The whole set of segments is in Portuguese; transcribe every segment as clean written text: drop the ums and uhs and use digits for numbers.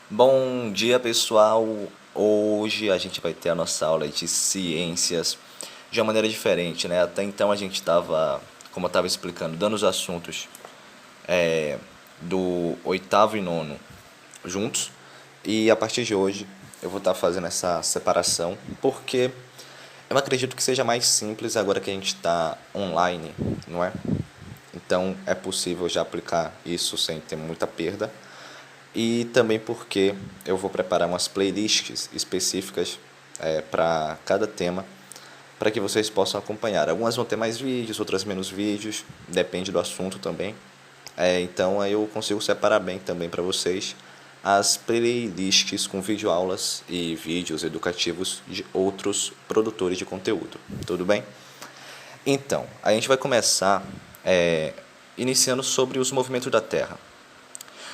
Bom dia, pessoal. Hoje a gente vai ter a nossa aula de ciências de uma maneira diferente, né? Até então a gente estava, como eu estava explicando, dando os assuntos do oitavo e nono juntos. E a partir de hoje eu vou estar fazendo essa separação, porque eu acredito que seja mais simples agora que a gente está online, não é? Então é possível já aplicar isso sem ter muita perda. E também porque eu vou preparar umas playlists específicas para cada tema, para que vocês possam acompanhar. Algumas vão ter mais vídeos, outras menos vídeos, depende do assunto também. Então aí eu consigo separar bem também para vocês as playlists com videoaulas e vídeos educativos de outros produtores de conteúdo. Tudo bem? Então, a gente vai começar iniciando sobre os movimentos da Terra.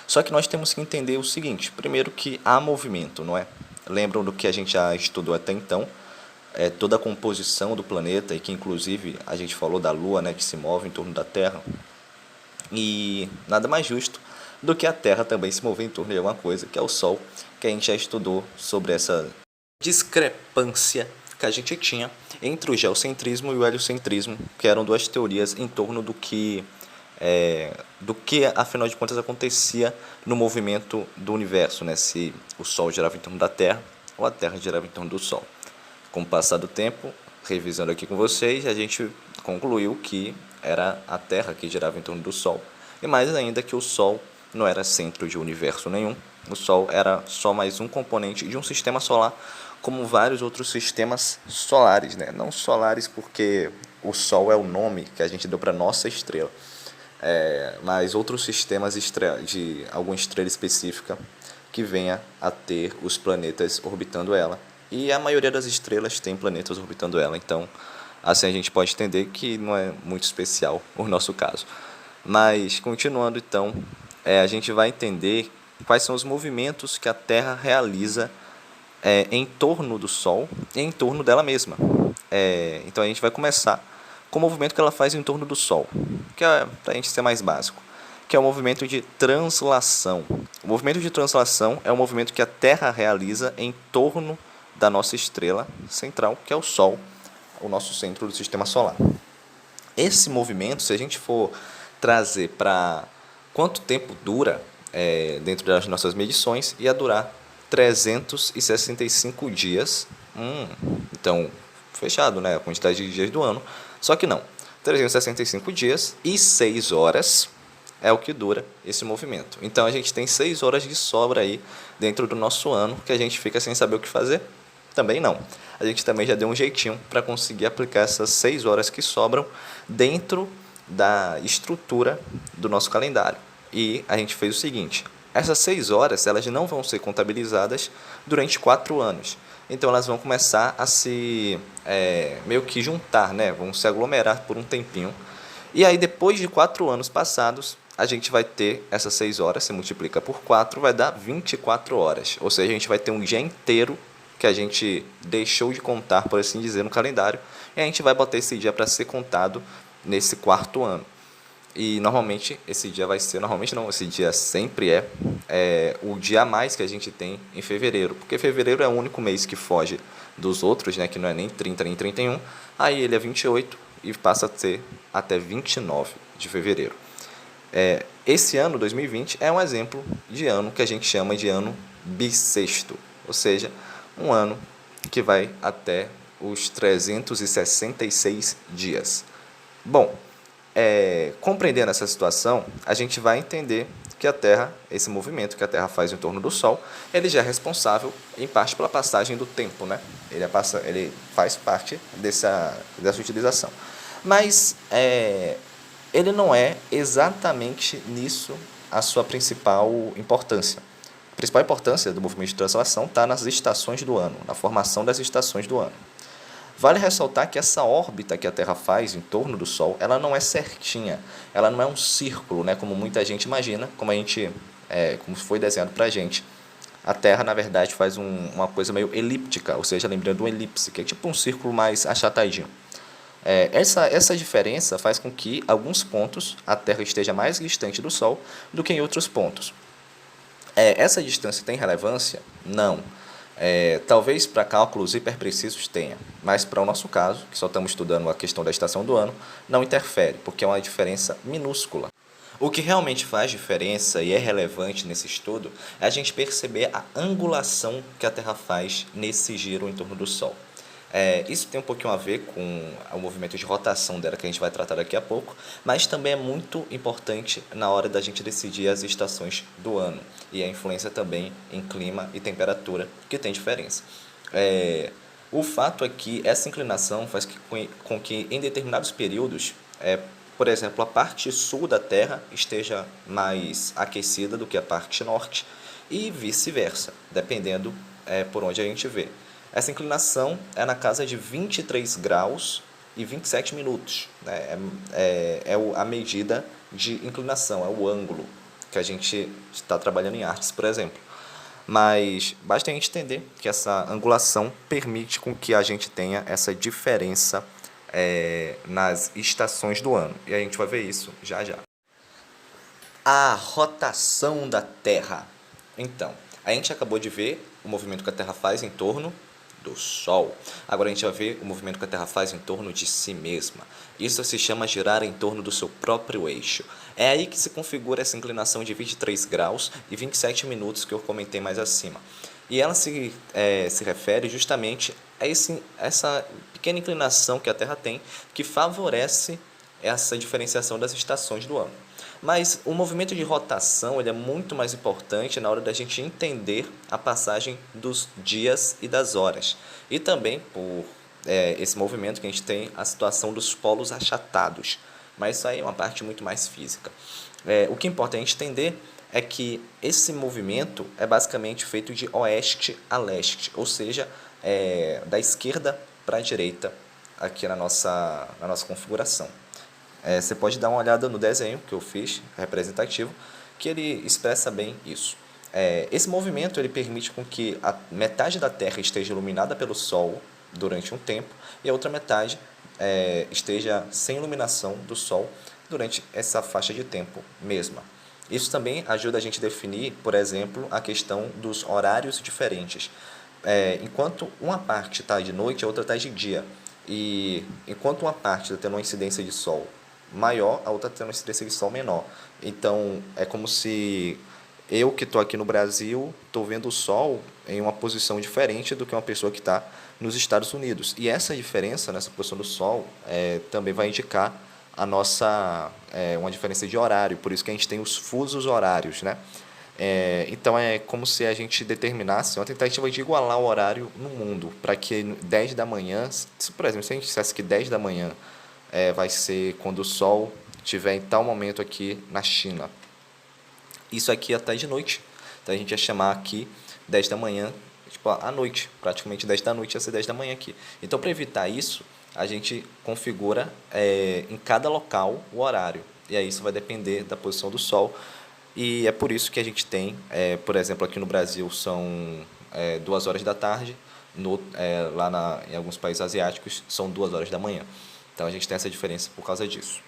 Só que nós temos que entender o seguinte: primeiro, que há movimento, não é? Lembram do que a gente já estudou até então, toda a composição do planeta, e que inclusive a gente falou da Lua, né, que se move em torno da Terra. E nada mais justo do que a Terra também se mover em torno de alguma coisa, que é o Sol, que a gente já estudou sobre essa discrepância que a gente tinha entre o geocentrismo e o heliocentrismo, que eram duas teorias em torno do que afinal de contas acontecia no movimento do universo, né? Se o Sol girava em torno da Terra ou a Terra girava em torno do Sol. Com o passar do tempo, revisando aqui com vocês, a gente concluiu que era a Terra que girava em torno do Sol, e mais ainda que o Sol não era centro de universo nenhum. O Sol era só mais um componente de um sistema solar, como vários outros sistemas solares, né? Não solares porque o Sol é o nome que a gente deu para nossa estrela, mas outros sistemas de alguma estrela específica que venha a ter os planetas orbitando ela. E a maioria das estrelas tem planetas orbitando ela, então assim a gente pode entender que não é muito especial o nosso caso. Mas continuando então, a gente vai entender quais são os movimentos que a Terra realiza em torno do Sol e em torno dela mesma. Então a gente vai começar com o movimento que ela faz em torno do Sol, que é para a gente ser mais básico, que é o movimento de translação. O movimento de translação é o movimento que a Terra realiza em torno da nossa estrela central, que é o Sol, o nosso centro do sistema solar. Esse movimento, se a gente for trazer para quanto tempo dura dentro das nossas medições, ia durar 365 dias. Então, fechado, né? A quantidade de dias do ano. Só que não. 365 dias e 6 horas é o que dura esse movimento. Então, a gente tem 6 horas de sobra aí dentro do nosso ano que a gente fica sem saber o que fazer? Também não. A gente também já deu um jeitinho para conseguir aplicar essas 6 horas que sobram dentro da estrutura do nosso calendário. E a gente fez o seguinte: essas 6 horas elas não vão ser contabilizadas durante 4 anos. Então elas vão começar a se meio que juntar, né? Vão se aglomerar por um tempinho. E aí depois de 4 anos passados, a gente vai ter essas 6 horas, se multiplica por 4, vai dar 24 horas. Ou seja, a gente vai ter um dia inteiro que a gente deixou de contar, por assim dizer, no calendário, e a gente vai botar esse dia para ser contado nesse quarto ano. E normalmente esse dia vai ser, normalmente não, esse dia sempre o dia a mais que a gente tem em fevereiro, porque fevereiro é o único mês que foge dos outros, né, que não é nem 30 nem 31, aí ele é 28 e passa a ser até 29 de fevereiro. Esse ano, 2020, é um exemplo de ano que a gente chama de ano bissexto, ou seja, um ano que vai até os 366 dias. Bom, compreendendo essa situação, a gente vai entender que a Terra, esse movimento que a Terra faz em torno do Sol, ele já é responsável, em parte, pela passagem do tempo, né? Ele faz parte dessa utilização. Mas ele não é exatamente nisso a sua principal importância. A principal importância do movimento de translação está nas estações do ano, na formação das estações do ano. Vale ressaltar que essa órbita que a Terra faz em torno do Sol, ela não é certinha, ela não é um círculo, né, como muita gente imagina, como foi desenhado para a gente. A Terra, na verdade, faz uma coisa meio elíptica, ou seja, lembrando uma elipse, que é tipo um círculo mais achatadinho. Essa diferença faz com que, alguns pontos, a Terra esteja mais distante do Sol do que em outros pontos. Essa distância tem relevância? Não. Talvez para cálculos hiperprecisos tenha, mas para o nosso caso, que só estamos estudando a questão da estação do ano, não interfere, porque é uma diferença minúscula. O que realmente faz diferença e é relevante nesse estudo é a gente perceber a angulação que a Terra faz nesse giro em torno do Sol. Isso tem um pouquinho a ver com o movimento de rotação dela que a gente vai tratar daqui a pouco, mas também é muito importante na hora da gente decidir as estações do ano e a influência também em clima e temperatura, que tem diferença. O fato é que essa inclinação faz com que em determinados períodos, por exemplo, a parte sul da Terra esteja mais aquecida do que a parte norte e vice-versa, dependendo por onde a gente vê. Essa inclinação é na casa de 23 graus e 27 minutos. Né? A medida de inclinação, é o ângulo que a gente está trabalhando em artes, por exemplo. Mas basta a gente entender que essa angulação permite com que a gente tenha essa diferença nas estações do ano. E a gente vai ver isso já já. A rotação da Terra. Então, a gente acabou de ver o movimento que a Terra faz em torno do Sol. Agora a gente vai ver o movimento que a Terra faz em torno de si mesma. Isso se chama girar em torno do seu próprio eixo. É aí que se configura essa inclinação de 23 graus e 27 minutos que eu comentei mais acima. E ela se refere justamente a essa pequena inclinação que a Terra tem, que favorece essa diferenciação das estações do ano. Mas o movimento de rotação ele é muito mais importante na hora da gente entender a passagem dos dias e das horas. E também por esse movimento que a gente tem a situação dos polos achatados. Mas isso aí é uma parte muito mais física. O que importa a gente entender é que esse movimento é basicamente feito de oeste a leste, ou seja, da esquerda para a direita aqui na nossa configuração. Você pode dar uma olhada no desenho que eu fiz, representativo, que ele expressa bem isso. Esse movimento ele permite com que a metade da Terra esteja iluminada pelo Sol durante um tempo e a outra metade esteja sem iluminação do Sol durante essa faixa de tempo mesma. Isso também ajuda a gente a definir, por exemplo, a questão dos horários diferentes. Enquanto uma parte está de noite, a outra está de dia. E enquanto uma parte está tendo uma incidência de Sol maior, a outra tendo uma incidência de Sol menor. Então, é como se eu que estou aqui no Brasil estou vendo o Sol em uma posição diferente do que uma pessoa que está nos Estados Unidos. E essa diferença nessa posição do Sol também vai indicar a nossa uma diferença de horário. Por isso que a gente tem os fusos horários, né? Então é como se a gente determinasse uma tentativa de igualar o horário no mundo, para que 10 da manhã, por exemplo, se a gente dissesse que 10 da manhã vai ser quando o Sol estiver em tal momento aqui na China. Isso aqui até de noite. Então a gente ia chamar aqui 10 da manhã, tipo à noite, praticamente 10 da noite ia ser 10 da manhã aqui. Então para evitar isso, a gente configura em cada local o horário. E aí isso vai depender da posição do Sol. E é por isso que a gente tem, por exemplo, aqui no Brasil são 2 horas da tarde, em alguns países asiáticos são 2 horas da manhã. Então a gente tem essa diferença por causa disso.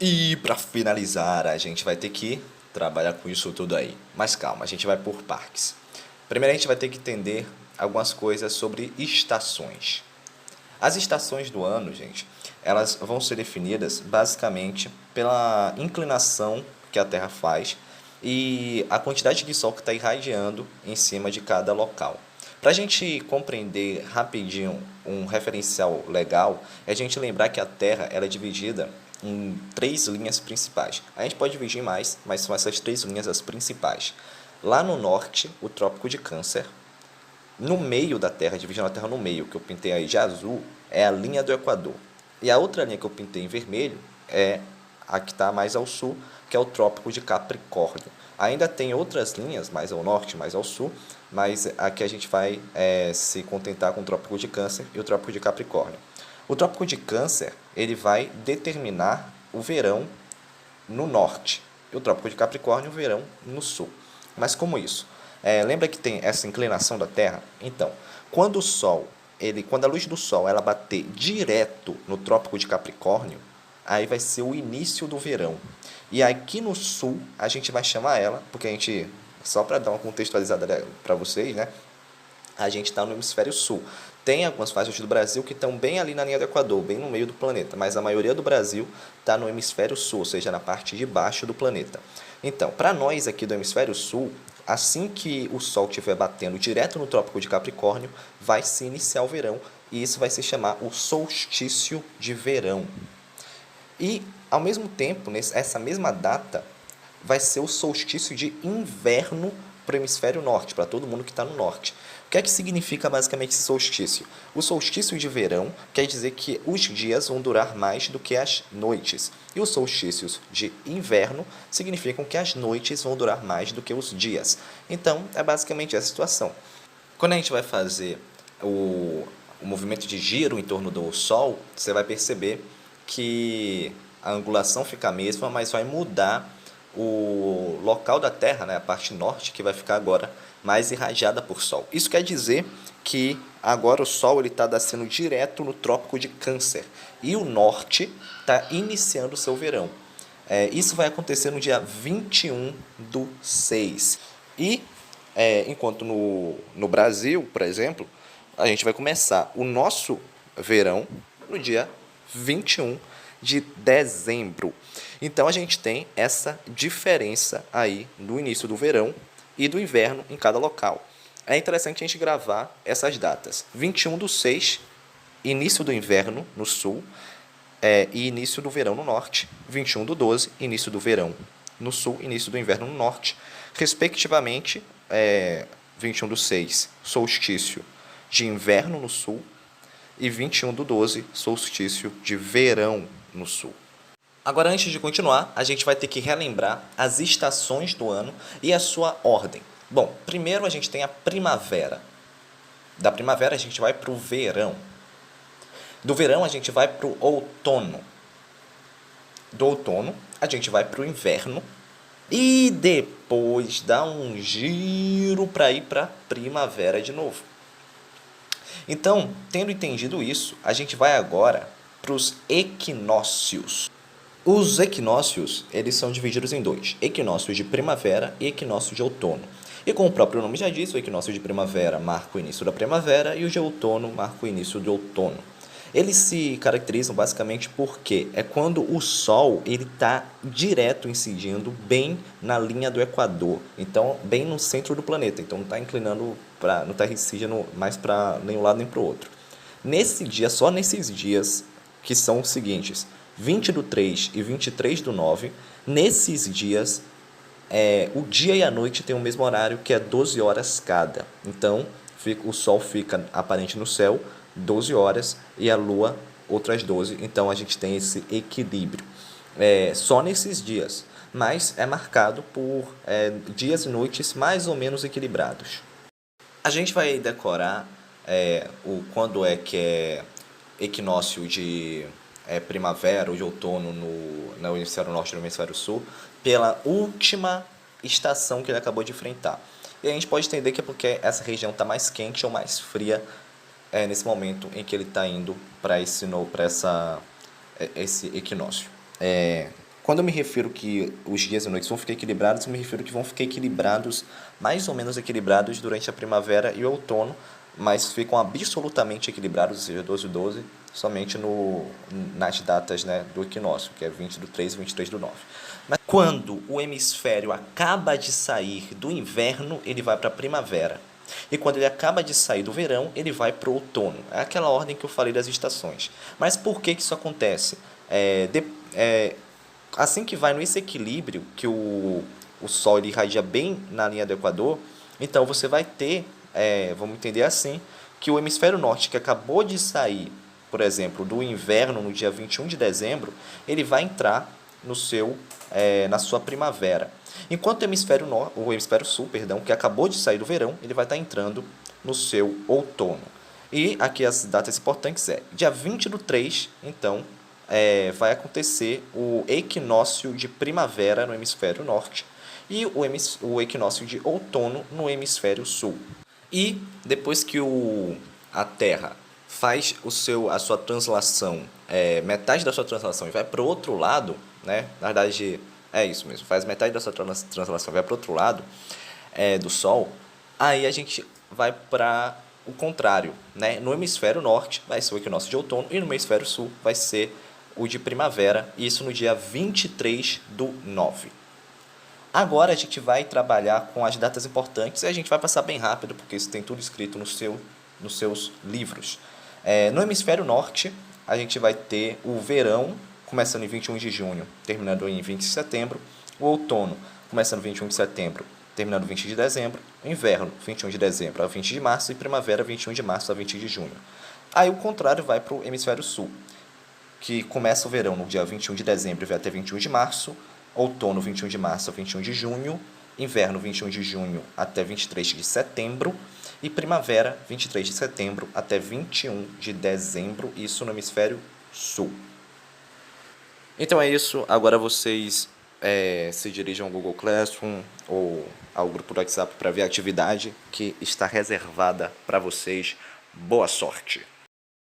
E para finalizar, a gente vai ter que trabalhar com isso tudo aí. Mas calma, a gente vai por partes. Primeiro a gente vai ter que entender algumas coisas sobre estações. As estações do ano, gente, elas vão ser definidas basicamente pela inclinação que a Terra faz e a quantidade de Sol que está irradiando em cima de cada local. Para a gente compreender rapidinho um referencial legal, é a gente lembrar que a Terra ela é dividida em 3 linhas principais. A gente pode dividir em mais, mas são essas 3 linhas as principais. Lá no norte, o Trópico de Câncer. No meio da Terra, dividindo a Terra no meio, que eu pintei aí de azul, é a linha do Equador. E a outra linha que eu pintei em vermelho é a que está mais ao sul, que é o Trópico de Capricórnio. Ainda tem outras linhas, mais ao norte, mais ao sul, mas aqui a gente vai se contentar com o Trópico de Câncer e o Trópico de Capricórnio. O Trópico de Câncer ele vai determinar o verão no norte e o Trópico de Capricórnio o verão no sul. Mas como isso? Lembra que tem essa inclinação da Terra? Então, quando a luz do Sol ela bater direto no Trópico de Capricórnio, aí vai ser o início do verão. E aqui no sul, a gente vai chamar ela, porque a gente só para dar uma contextualizada para vocês, né? A gente está no hemisfério sul. Tem algumas faixas do Brasil que estão bem ali na linha do Equador, bem no meio do planeta, mas a maioria do Brasil está no hemisfério sul, ou seja, na parte de baixo do planeta. Então, para nós aqui do hemisfério sul, assim que o Sol estiver batendo direto no Trópico de Capricórnio, vai se iniciar o verão, e isso vai se chamar o solstício de verão. E, ao mesmo tempo, essa mesma data, vai ser o solstício de inverno para o hemisfério norte, para todo mundo que está no norte. O que é que significa basicamente esse solstício? O solstício de verão quer dizer que os dias vão durar mais do que as noites. E os solstícios de inverno significam que as noites vão durar mais do que os dias. Então, é basicamente essa situação. Quando a gente vai fazer o movimento de giro em torno do Sol, você vai perceber que a angulação fica a mesma, mas vai mudar o local da Terra, né, a parte norte, que vai ficar agora mais irradiada por Sol. Isso quer dizer que agora o Sol está descendo direto no Trópico de Câncer e o norte está iniciando o seu verão. Isso vai acontecer no dia 21/6. E enquanto no Brasil, por exemplo, a gente vai começar o nosso verão no dia 21 de dezembro. Então a gente tem essa diferença aí do início do verão e do inverno em cada local. É interessante a gente gravar essas datas. 21/6, início do inverno no sul, e início do verão no norte. 21/12, início do verão no sul, início do inverno no norte. Respectivamente, 21/6, solstício de inverno no sul, e 21/12, solstício de verão no sul. Agora, antes de continuar, a gente vai ter que relembrar as estações do ano e a sua ordem. Bom, primeiro a gente tem a primavera. Da primavera a gente vai para o verão. Do verão a gente vai para o outono. Do outono a gente vai para o inverno. E depois dá um giro para ir para a primavera de novo. Então, tendo entendido isso, a gente vai agora para os equinócios. Os equinócios, eles são divididos em dois: equinócio de primavera e equinócio de outono. E como o próprio nome já diz, o equinócio de primavera marca o início da primavera e o de outono marca o início do outono. Eles se caracterizam basicamente porque é quando o Sol está direto incidindo bem na linha do Equador, então bem no centro do planeta, então não está inclinando, não está incidindo mais para nenhum lado nem para o outro. Nesse dia, só nesses dias, que são os seguintes: 20/3 e 23/9, nesses dias, o dia e a noite têm o mesmo horário, que é 12 horas cada. Então, o Sol fica aparente no céu 12 horas e a Lua outras 12. Então, a gente tem esse equilíbrio. Só nesses dias, mas é marcado por dias e noites mais ou menos equilibrados. A gente vai decorar quando que é equinócio de primavera ou de outono no hemisfério norte e no hemisfério sul, pela última estação que ele acabou de enfrentar. E a gente pode entender que é porque essa região está mais quente ou mais fria nesse momento em que ele está indo para esse equinócio. Quando eu me refiro que os dias e noites vão ficar equilibrados, eu me refiro que vão ficar equilibrados, mais ou menos equilibrados, durante a primavera e o outono, mas ficam absolutamente equilibrados, ou seja, 12/12, somente nas datas, né, do equinócio, que é 20/3 e 23/9. Mas quando o hemisfério acaba de sair do inverno, ele vai para a primavera. E quando ele acaba de sair do verão, ele vai para o outono. É aquela ordem que eu falei das estações. Mas por que isso acontece? Assim que vai nesse equilíbrio, que o Sol ele irradia bem na linha do Equador, então você vai ter, vamos entender assim, que o hemisfério norte, que acabou de sair, por exemplo, do inverno no dia 21 de dezembro, ele vai entrar na sua primavera. Enquanto o hemisfério sul, que acabou de sair do verão, ele vai estar entrando no seu outono. E aqui as datas importantes dia 20/3, então, vai acontecer o equinócio de primavera no hemisfério norte e o equinócio de outono no hemisfério sul. E depois que a Terra faz a sua translação, metade da sua translação e vai para o outro lado, né? Na verdade, é isso mesmo, faz metade da sua translação e vai para o outro lado, do Sol, aí a gente vai para o contrário, né? No hemisfério norte vai ser o equinócio de outono e no hemisfério sul vai ser o de primavera, isso no dia 23/9. Agora a gente vai trabalhar com as datas importantes e a gente vai passar bem rápido, porque isso tem tudo escrito nos seus livros. No hemisfério norte, a gente vai ter o verão, começando em 21 de junho, terminando em 20 de setembro. O outono, começando em 21 de setembro, terminando em 20 de dezembro. O inverno, 21 de dezembro a 20 de março. E primavera, 21 de março a 20 de junho. Aí o contrário vai para o hemisfério sul, que começa o verão no dia 21 de dezembro e vai até 21 de março. Outono, 21 de março a 21 de junho. Inverno, 21 de junho até 23 de setembro. E primavera, 23 de setembro até 21 de dezembro, isso no hemisfério sul. Então é isso, agora vocês se dirigam ao Google Classroom ou ao grupo do WhatsApp para ver a atividade que está reservada para vocês. Boa sorte!